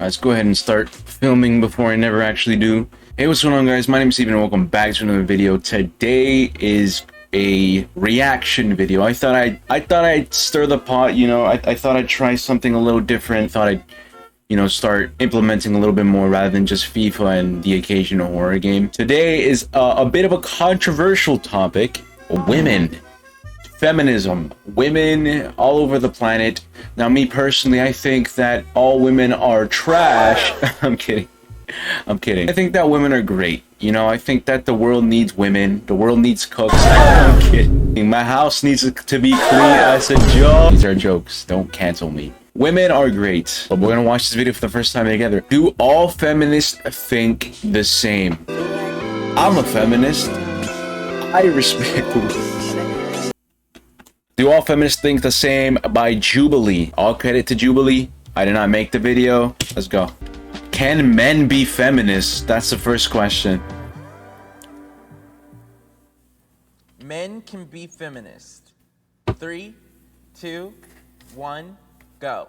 Let's go ahead and start filming before I never actually do. Hey, what's going on, guys? My name is Steven and welcome back to another video. Today is a reaction video. I thought I'd stir the pot, you know. I thought I'd try something a little different. Thought I'd, you know, start implementing a little bit more rather than just FIFA and the occasional horror game. Today is a bit of a controversial topic: women. Feminism, women all over the planet. Now, me personally, I think that all women are trash. I'm kidding. I think that women are great. You know, I think that the world needs women. The world needs cooks. I'm kidding. My house needs to be clean. That's a joke. These are jokes. Don't cancel me. Women are great. But we're gonna watch this video for the first time together. Do all feminists think the same? I'm a feminist. I respect women. Do all feminists think the same? By Jubilee. All credit to Jubilee. I did not make the video. Let's go. Can men be feminists? That's the first question. Men can be feminists. 3, 2, 1, go.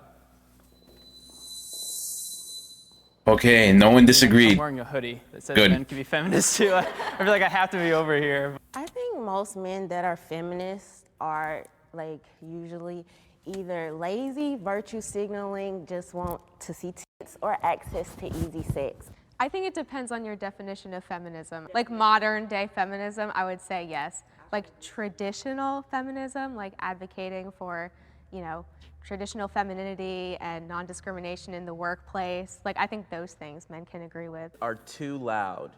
Okay, no one disagreed. I'm wearing a hoodie that says Good. men can be feminists too. I feel like I have to be over here. I think most men that are feminists are like usually either lazy, virtue signaling, just want to see tits, or access to easy sex. I think it depends on your definition of feminism. Like modern day feminism, I would say yes. Like traditional feminism, like advocating for, you know, traditional femininity and non-discrimination in the workplace. Like I think those things men can agree with. Are too loud.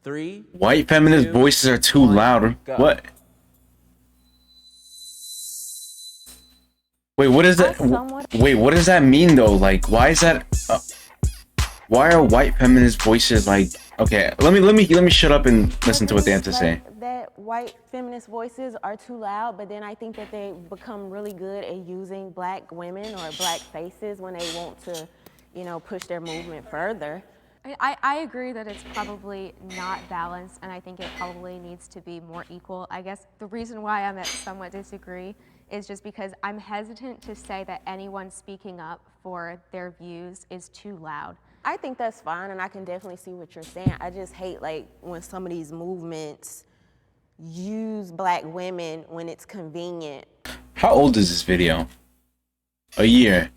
3. White feminist voices are too loud. Go. What? Wait, what is that? Wait, what does that mean though? Like, why is that? Why are white feminist voices like? Okay, let me shut up and listen to what they have to say. That white feminist voices are too loud, but then I think that they become really good at using black women or black faces when they want to, you know, push their movement further. I agree that it's probably not balanced, and I think it probably needs to be more equal. I guess the reason why I'm at somewhat disagree is just because I'm hesitant to say that anyone speaking up for their views is too loud. I think that's fine, and I can definitely see what you're saying. I just hate like when some of these movements use black women when it's convenient. How old is this video? A year.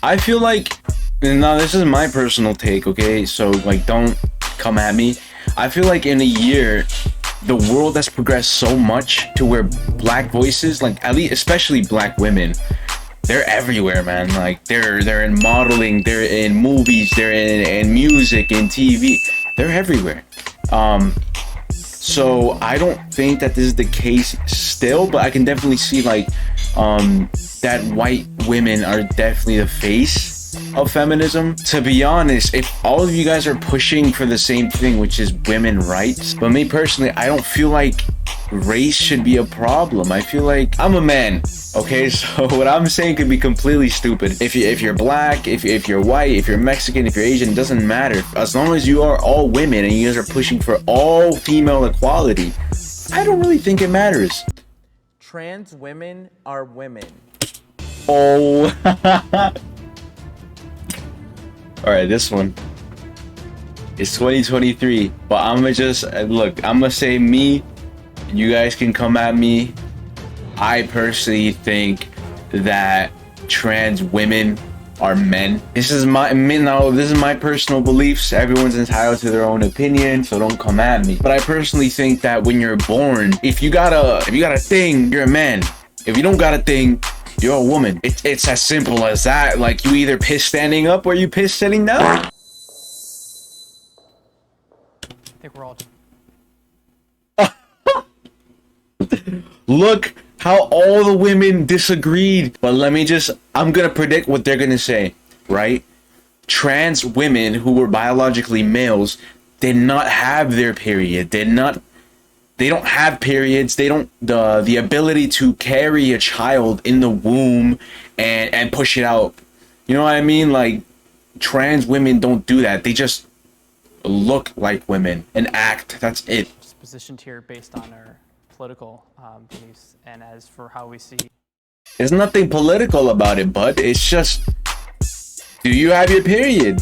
I feel like, now this is my personal take, okay? So like, don't come at me. I feel like in a year, the world has progressed so much to where black voices, like at least especially black women, they're everywhere, man. Like they're in modeling, they're in movies, they're in music, in TV, they're everywhere. So I don't think that this is the case still, but I can definitely see like that white women are definitely the face of feminism. To be honest, if all of you guys are pushing for the same thing, which is women rights, but me personally, I don't feel like race should be a problem. I feel like I'm a man, okay? So what I'm saying could be completely stupid. If you're black, if you're white, if you're Mexican, if you're Asian, it doesn't matter. As long as you are all women and you guys are pushing for all female equality, I don't really think it matters. Trans women are women. Oh. All right, this one. It's 2023, but I'm gonna just look. I'm gonna say me. You guys can come at me. I personally think that trans women are men. This is my personal beliefs. Everyone's entitled to their own opinion, so don't come at me. But I personally think that when you're born, if you got a thing, you're a man. If you don't got a thing, you're a woman. It's as simple as that. Like, you either piss standing up or you piss sitting down. I think we're all. Look how all the women disagreed. But I'm gonna predict what they're gonna say, right? Trans women who were biologically males did not have their period. They don't have periods. They don't the ability to carry a child in the womb and push it out. You know what I mean? Like, trans women don't do that. They just look like women and act. That's it. It's positioned here based on our political beliefs, and as for how we see. There's nothing political about it, bud. It's just Do you have your period?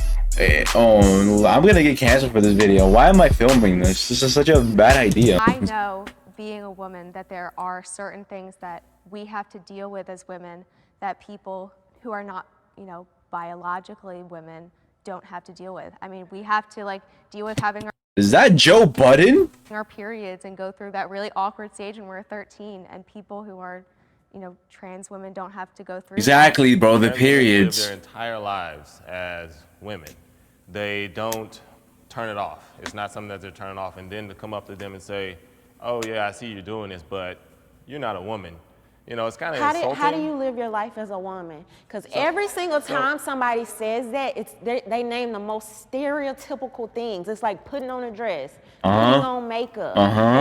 Oh, I'm gonna get canceled for this video. Why am I filming this? This is such a bad idea. I know, being a woman, that there are certain things that we have to deal with as women that people who are not, you know, biologically women don't have to deal with. I mean, we have to like deal with having Is that Joe Budden? our periods and go through that really awkward stage when we're 13, and people who are, you know, trans women don't have to go through Exactly, bro. The Trans women periods. live their entire lives as women. They don't turn it off. It's not something that they're turning off. And then to come up to them and say, oh yeah, I see you doing this, but you're not a woman. You know, it's kind of insulting. How do you live your life as a woman? Because every single time somebody says that, they name the most stereotypical things. It's like putting on a dress, putting on makeup.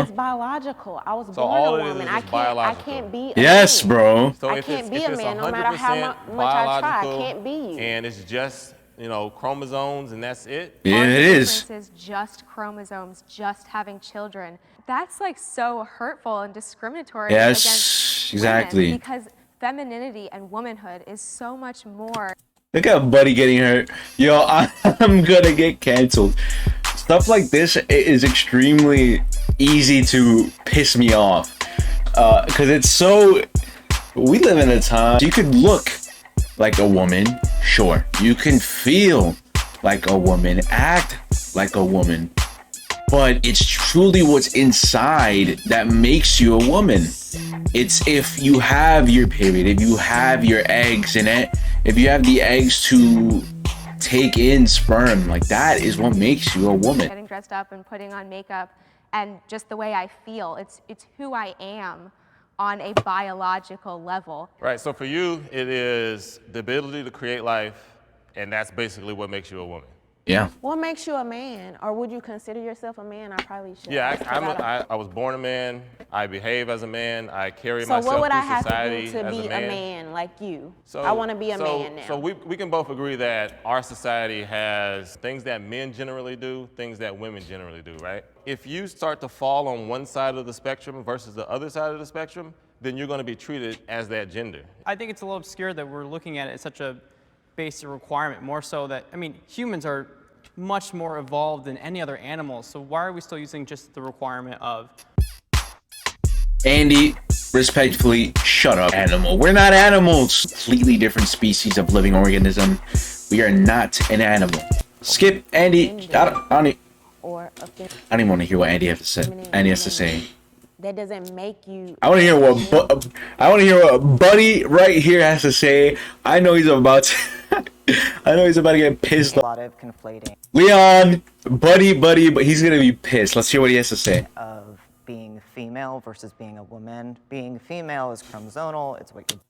It's biological. I was born all a it is woman. is I biological. can't be a Yes, man. bro. So I if can't it's, be if a it's man, no matter how 100% much I try. I biological can't be you. and it's just, you know, chromosomes and that's it. Yeah, Our it is. difference is just chromosomes, just having children. That's like so hurtful and discriminatory Yes, against exactly. women, because femininity and womanhood is so much more. Look at Buddy getting hurt. Yo, I'm gonna get canceled. Stuff like this is extremely easy to piss me off. Because it's so... We live in a time... You could look like a woman, sure. You can feel like a woman, act like a woman. But it's truly what's inside that makes you a woman. It's if you have your period, if you have your eggs in it, if you have the eggs to take in sperm, like that is what makes you a woman. Getting dressed up and putting on makeup and just the way I feel. It's who I am on a biological level. Right, so for you, it is the ability to create life, and that's basically what makes you a woman. Yeah. What makes you a man? Or would you consider yourself a man? I probably should. Yeah, I was born a man. I behave as a man. I carry So myself what would I through have society to do to as be a man like you? I want to be a man now. So we can both agree that our society has things that men generally do, things that women generally do, right? If you start to fall on one side of the spectrum versus the other side of the spectrum, then you're going to be treated as that gender. I think it's a little obscure that we're looking at it as such a basic requirement, more so that, I mean, humans are much more evolved than any other animal, so why are we still using just the requirement of... Andy, respectfully, shut up, animal. We're not animals. Completely different species of living organism. We are not an animal. Skip, Andy. I don't even want to hear what Andy has to say. Andy has to say. That doesn't make you. I want to hear what Buddy right here has to say. I know he's about to. I know he's about to get pissed. A lot of conflating Leon, Buddy, but he's gonna be pissed. Let's hear what he has to say. of being female versus being a woman. Being female is chromosomal. It's what you're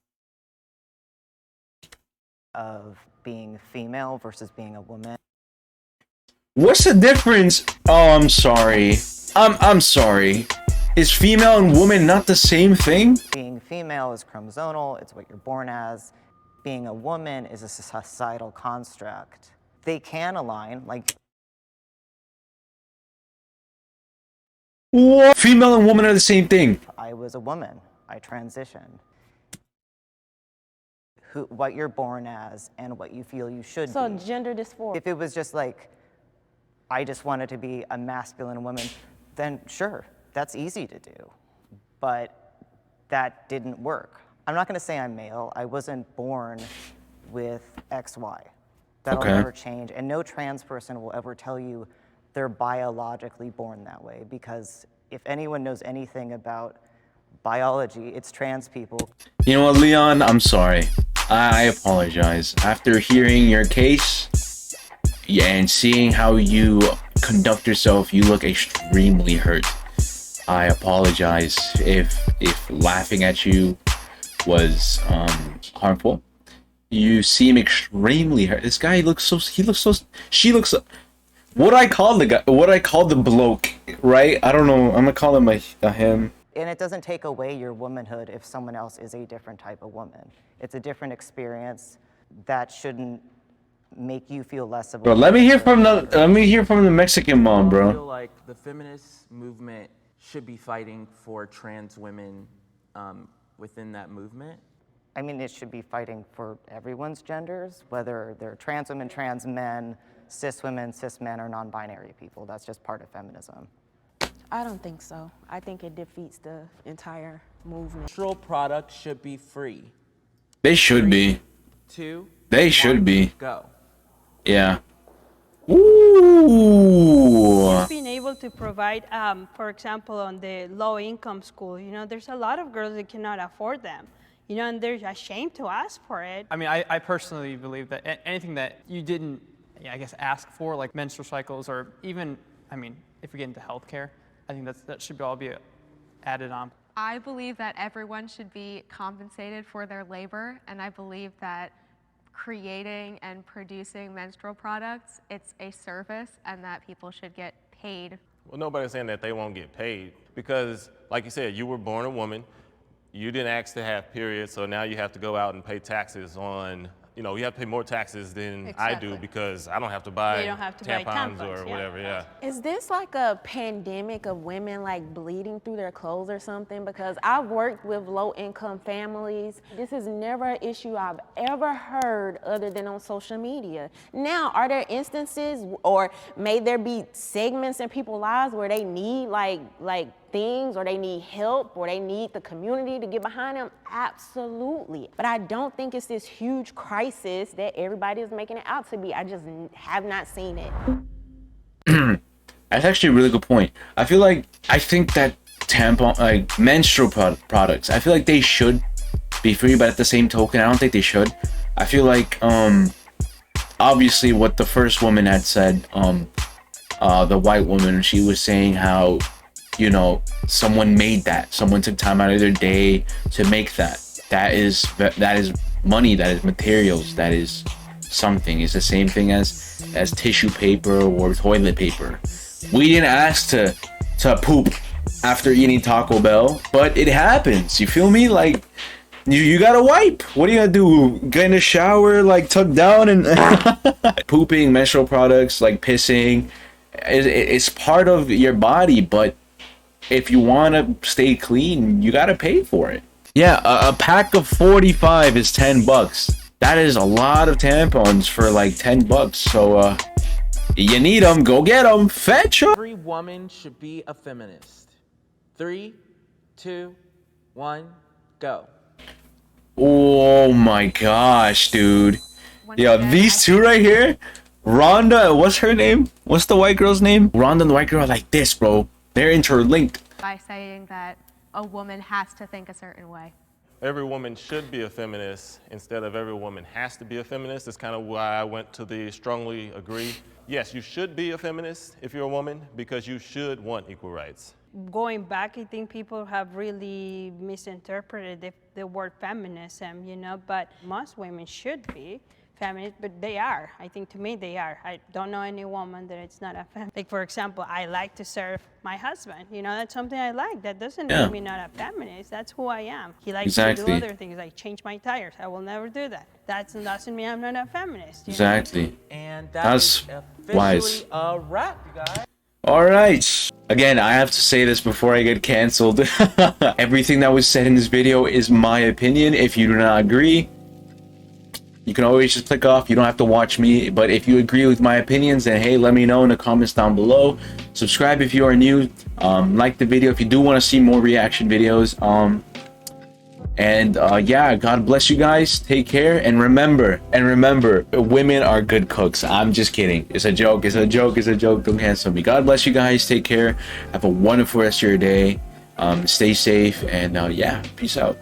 of being female versus being a woman. What's the difference? Oh, I'm sorry. I'm sorry. Is female and woman not the same thing? Being female is chromosomal. It's what you're born as. Being a woman is a societal construct. They can align, like... What? Female and woman are the same thing. I was a woman. I transitioned. What you're born as and what you feel you should So be. gender dysphoria. If it was just like, I just wanted to be a masculine woman, then sure, that's easy to do. But that didn't work. I'm not gonna say I'm male. I wasn't born with XY. That'll Okay. never change. And no trans person will ever tell you they're biologically born that way, because if anyone knows anything about biology, it's trans people. You know what, Leon? I'm sorry. I apologize. After hearing your case, yeah, and seeing how you conduct yourself, you look extremely hurt. I apologize if laughing at you was harmful. You seem extremely hurt. This guy looks so. She looks so. What I call the guy? What I call the bloke? Right? I don't know. I'm gonna call him a him. And it doesn't take away your womanhood if someone else is a different type of woman. It's a different experience that shouldn't make you feel less of a Bro, let me hear from the Mexican mom, I feel bro. like the feminist movement should be fighting for trans women within that movement. I mean, it should be fighting for everyone's genders, whether they're trans women, trans men, cis women, cis men, or non-binary people. That's just part of feminism. I don't think so. I think it defeats the entire movement. Menstrual products should be free. They should be. 2. They should be. Go. Yeah. Ooh. Being able to provide, for example, on the low-income school, you know, there's a lot of girls that cannot afford them, you know, and they're ashamed to ask for it. I mean, I personally believe that anything that you didn't, I guess, ask for, like menstrual cycles, or even, I mean, if we get into healthcare, I think that should all be added on. I believe that everyone should be compensated for their labor, and I believe that creating and producing menstrual products, it's a service, and that people should get paid. Well, nobody's saying that they won't get paid because, like you said, you were born a woman, you didn't ask to have periods, so now you have to go out and pay taxes on, you know, you have to pay more taxes than I do because I don't have to buy They don't have to buy tampons tampons, or yeah. whatever, yeah. Is this like a pandemic of women like bleeding through their clothes or something? Because I've worked with low-income families. This is never an issue I've ever heard other than on social media. Now, are there instances, or may there be segments in people's lives where they need like things, or they need help, or they need the community to get behind them? Absolutely. But I don't think it's this huge crisis that everybody is making it out to be. I just have not seen it. That's actually a really good point. I think that tampon, like menstrual products, I feel like they should be free, but at the same token, I don't think they should. I feel like, obviously what the first woman had said, the white woman, she was saying how, you know, someone made that. Someone took time out of their day to make that. That is money, that is materials, that is something. It's the same thing as tissue paper or toilet paper. We didn't ask to poop after eating Taco Bell, but it happens. You feel me? Like, you gotta wipe. What are you gonna do? Get in the shower, like tucked down and pooping, menstrual products, like pissing. It's part of your body, but if you want to stay clean, you gotta pay for it. Yeah, a pack of 45 is $10. That is a lot of tampons for like $10. So you need them, go get them, fetch them. Every woman should be a feminist. 3, 2, 1, go. Oh my gosh, dude. Yeah, these two right here, Rhonda, what's her name? What's the white girl's name? Rhonda and the white girl are like this, bro. They're interlinked. By saying that a woman has to think a certain way. Every woman should be a feminist instead of every woman has to be a feminist. That's kind of why I went to the strongly agree. Yes, you should be a feminist if you're a woman because you should want equal rights. Going back, I think people have really misinterpreted the word feminism, you know, but most women should be feminist, but they are. I think to me they are. I don't know any woman that it's not a feminist. Like, for example, I like to serve my husband. You know, that's something I like. That doesn't make me not a feminist. That's who I am. He likes to do other things, like change my tires. I will never do that. That doesn't mean I'm not a feminist. You know? And that's officially wise. a wrap, you guys. All right. Again, I have to say this before I get canceled. Everything that was said in this video is my opinion. If you do not agree, you can always just click off. You don't have to watch me. But if you agree with my opinions, then hey, let me know in the comments down below. Subscribe if you are new. Like the video if you do want to see more reaction videos. Yeah, God bless you guys. Take care, and remember, women are good cooks. I'm just kidding. It's a joke. It's a joke. It's a joke. Don't cancel me. God bless you guys. Take care. Have a wonderful rest of your day. Stay safe, and yeah, peace out.